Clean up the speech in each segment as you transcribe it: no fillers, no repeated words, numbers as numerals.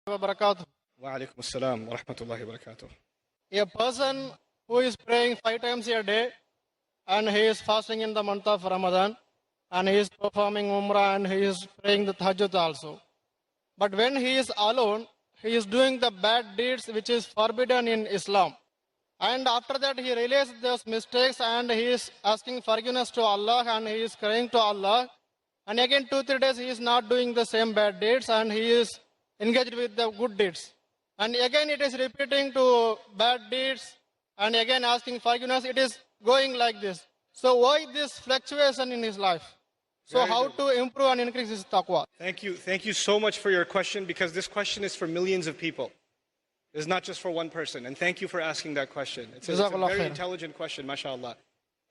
wabarakatuh. Wa alaikum assalam wa rahmatullahi wa barakatuh. A person who is praying 5 times a day and he is fasting in the month of Ramadan and he is performing Umrah and he is praying the Tahajjud also. But when he is alone, he is doing the bad deeds which is forbidden in Islam. And after that he realizes those mistakes and he is asking forgiveness to Allah and he is praying to Allah. And again 2-3 days he is not doing the same bad deeds and he is engaged with the good deeds. And again it is repeating to bad deeds and again asking forgiveness. It is going like this. So why this fluctuation in his life? So Very how good. to improve and increase his taqwa? Thank you so much for your question, because this question is for millions of people. It's not just for one person. And thank you for asking that question. It's a Jazakallah very khair. intelligent question, mashallah.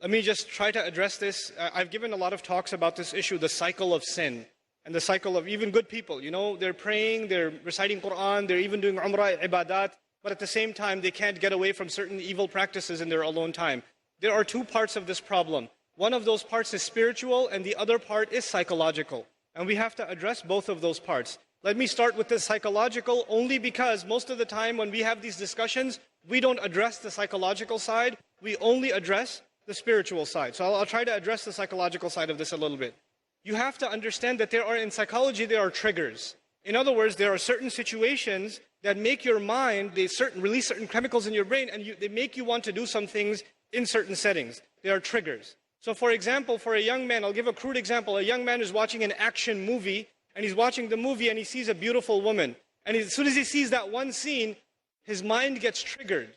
Let me just try to address this. I've given a lot of talks about this issue, the cycle of sin, and the cycle of even good people. You know, they're praying, they're reciting Quran, they're even doing Umrah, ibadat, but at the same time, they can't get away from certain evil practices in their alone time. There are two parts of this problem. One of those parts is spiritual, and the other part is psychological. And we have to address both of those parts. Let me start with the psychological, only because most of the time when we have these discussions, we don't address the psychological side, we only address the spiritual side. So I'll try to address the psychological side of this a little bit. You have to understand that in psychology, there are triggers. In other words, there are certain situations that make your mind, release certain chemicals in your brain, and they make you want to do some things in certain settings. They are triggers. So for example, for a young man, I'll give a crude example. A young man is watching an action movie, and he's watching the movie and he sees a beautiful woman. And as soon as he sees that one scene, his mind gets triggered.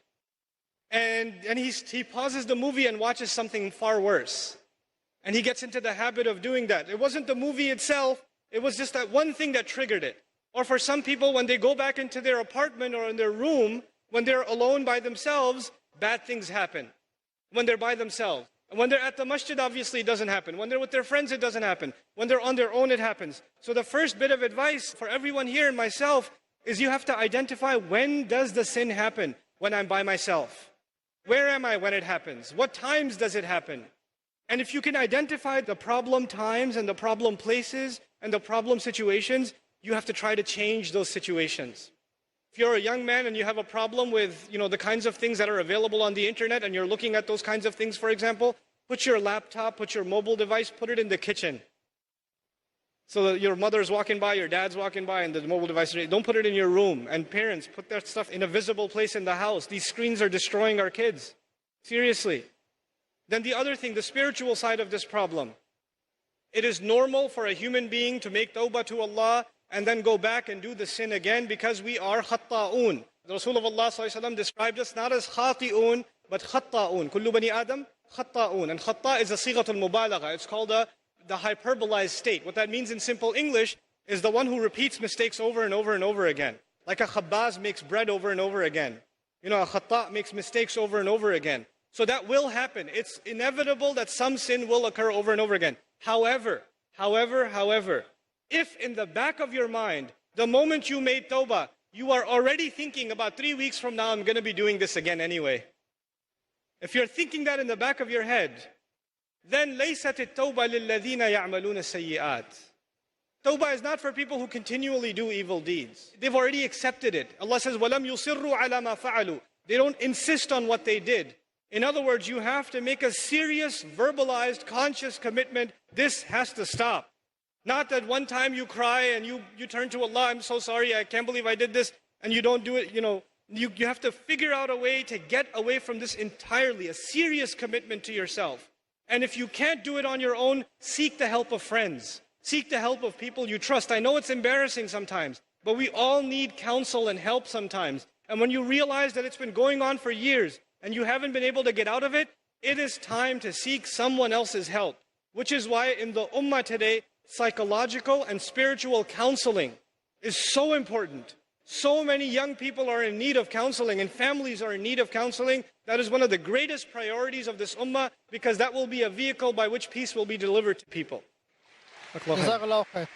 And he pauses the movie and watches something far worse. And he gets into the habit of doing that. It wasn't the movie itself, it was just that one thing that triggered it. Or for some people, when they go back into their apartment or in their room, when they're alone by themselves, bad things happen. When they're by themselves. And when they're at the masjid, obviously it doesn't happen. When they're with their friends, it doesn't happen. When they're on their own, it happens. So the first bit of advice for everyone here and myself is you have to identify, when does the sin happen? When I'm by myself. Where am I when it happens? What times does it happen? And if you can identify the problem times and the problem places and the problem situations, you have to try to change those situations. If you're a young man and you have a problem with, the kinds of things that are available on the internet, and you're looking at those kinds of things, for example, put your laptop, put your mobile device, put it in the kitchen. So that your mother's walking by, your dad's walking by, and the mobile device, don't put it in your room. And parents, put that stuff in a visible place in the house. These screens are destroying our kids. Seriously. Then the other thing, the spiritual side of this problem. It is normal for a human being to make tawbah to Allah and then go back and do the sin again, because we are khatta'un. The Rasul of Allah ﷺ described us not as khati'un, but khatta'un. Kullu bani Adam, khatta'un. And khatta' is a sighatul mubalagha. It's called the hyperbolized state. What that means in simple English is the one who repeats mistakes over and over and over again. Like a khabbaz makes bread over and over again. A khatta' makes mistakes over and over again. So that will happen. It's inevitable that some sin will occur over and over again. However, if in the back of your mind, the moment you made tawbah, you are already thinking about 3 weeks from now, I'm going to be doing this again anyway. If you're thinking that in the back of your head, then لَيْسَتِ التَّوْبَةِ لِلَّذِينَ يَعْمَلُونَ السَّيِّئَاتِ. Tawbah is not for people who continually do evil deeds. They've already accepted it. Allah says, وَلَمْ يُصِرُّوا عَلَى مَا فَعَلُوا. They don't insist on what they did. In other words, you have to make a serious, verbalized, conscious commitment. This has to stop. Not that one time you cry and you turn to Allah, I'm so sorry, I can't believe I did this, and you don't do it. You have to figure out a way to get away from this entirely, a serious commitment to yourself. And if you can't do it on your own, seek the help of friends. Seek the help of people you trust. I know it's embarrassing sometimes, but we all need counsel and help sometimes. And when you realize that it's been going on for years and you haven't been able to get out of it, it is time to seek someone else's help. Which is why in the ummah today, psychological and spiritual counseling is so important. So many young people are in need of counseling, and families are in need of counseling. That is one of the greatest priorities of this ummah, because that will be a vehicle by which peace will be delivered to people. Jazakallah khair.